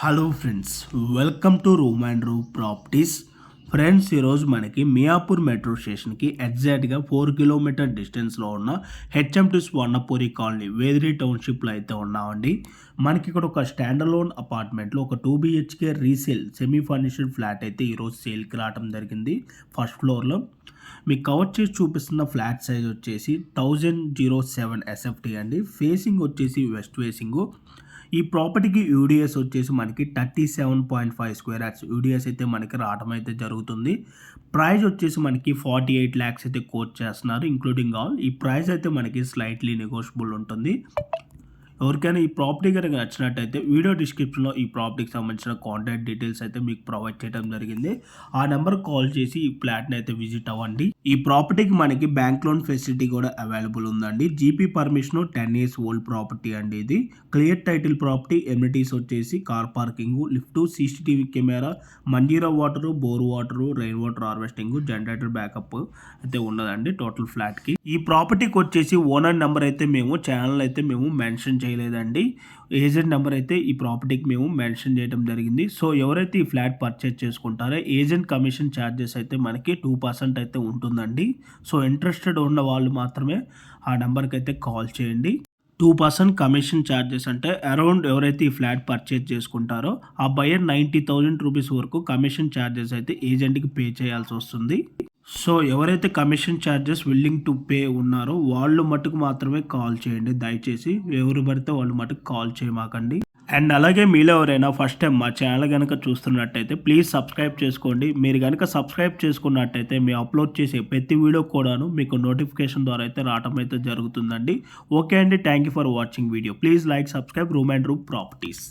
Hello friends, welcome to room and room properties. Friends, ఈరోజు మనకి Miyapur metro స్టేషన్కి ఎగ్జాక్ట్గా 4 కిలోమీటర్ డిస్టెన్స్లో ఉన్న హెచ్ఎంటీ స్వర్ణపురి కాలనీ వేదిరి టౌన్షిప్లో అయితే ఉన్నామండి. మనకి ఇక్కడ ఒక స్టాండర్లోన్ అపార్ట్మెంట్లో ఒక 2 BHK resale semi furnished flat అయితే ఈరోజు సేల్కి రావడం జరిగింది. ఫస్ట్ ఫ్లోర్లో మీకు కవర్ చేసి చూపిస్తున్న ఫ్లాట్ సైజ్ వచ్చేసి 1007 SFT అండి. ఫేసింగ్ వచ్చేసి వెస్ట్ ఫేసింగు. ఈ ప్రాపర్టీకి యూడిఎస్ వచ్చేసి మనకి 37.5 స్క్వేర్ యార్డ్స్ యూడిఎస్ అయితే మనకి రావడం అయితే జరుగుతుంది. ప్రైస్ వచ్చేసి మనకి 48 lakhs అయితే కోట్ చేస్తున్నారు ఇంక్లూడింగ్ ఆల్. ఈ ప్రైస్ అయితే మనకి స్లైట్లీ నెగోషియబుల్ ఉంటుంది. ఎవరికైనా ఈ ప్రాపర్టీ కనుక నచ్చినట్టయితే వీడియో డిస్క్రిప్షన్లో ఈ ప్రాపర్టీకి సంబంధించిన కాంటాక్ట్ డీటెయిల్స్ అయితే మీకు ప్రొవైడ్ చేయడం జరిగింది. ఆ నెంబర్కి కాల్ చేసి ఈ ఫ్లాట్ని అయితే విజిట్ అవ్వండి. ఈ ప్రాపర్టీకి మనకి బ్యాంక్ లోన్ ఫెసిలిటీ కూడా అవైలబుల్ ఉందండి. GP permission 10 years old property అండి. ఇది క్లియర్ టైటిల్ ప్రాపర్టీ. ఎమ్యూనిటీస్ వచ్చేసి car parking, lift, CCTV camera, Manjira water, bore water, rain water harvesting, generator backup అయితే ఉన్నదండి టోటల్ ఫ్లాట్కి. ఈ ప్రాపర్టీకి వచ్చేసి ఓనర్ నెంబర్ అయితే మేము ఛానల్ అయితే మేము మెన్షన్ చేయలేదండి. ఏజెంట్ నెంబర్ అయితే ఈ ప్రాపర్టీకి మేము మెన్షన్ చేయడం జరిగింది. సో ఎవరైతే ఈ ఫ్లాట్ పర్చేజ్ చేసుకుంటారో ఏజెంట్ కమిషన్ ఛార్జెస్ అయితే మనకి 2% అయితే ఉంటుందండి. సో ఇంట్రెస్టెడ్ ఉన్న వాళ్ళు మాత్రమే ఆ నెంబర్కి అయితే కాల్ చేయండి. 2% కమిషన్ ఛార్జెస్ అంటే అరౌండ్ ఎవరైతే ఈ ఫ్లాట్ పర్చేజ్ చేసుకుంటారో ఆ బయర్ 90,000 రూపీస్ వరకు కమిషన్ ఛార్జెస్ అయితే ఏజెంట్కి పే చేయాల్సి వస్తుంది. సో ఎవరైతే commission charges willing to pay ఉన్నారో వాళ్ళు మటుకు మాత్రమే కాల్ చేయండి. దయచేసి ఎవరు పడితే వాళ్ళు మటుకు కాల్ చేయమాకండి. అండ్ అలాగే మీలో ఎవరైనా ఫస్ట్ టైం మా ఛానల్ కనుక చూస్తున్నట్టయితే ప్లీజ్ సబ్స్క్రైబ్ చేసుకోండి. మీరు కనుక సబ్స్క్రైబ్ చేసుకున్నట్టయితే మేము అప్లోడ్ చేసే ప్రతి వీడియో కూడాను మీకు నోటిఫికేషన్ ద్వారా అయితే రావడం అయితే జరుగుతుందండి. ఓకే అండి, thank you for watching video. Please like, subscribe room and room properties.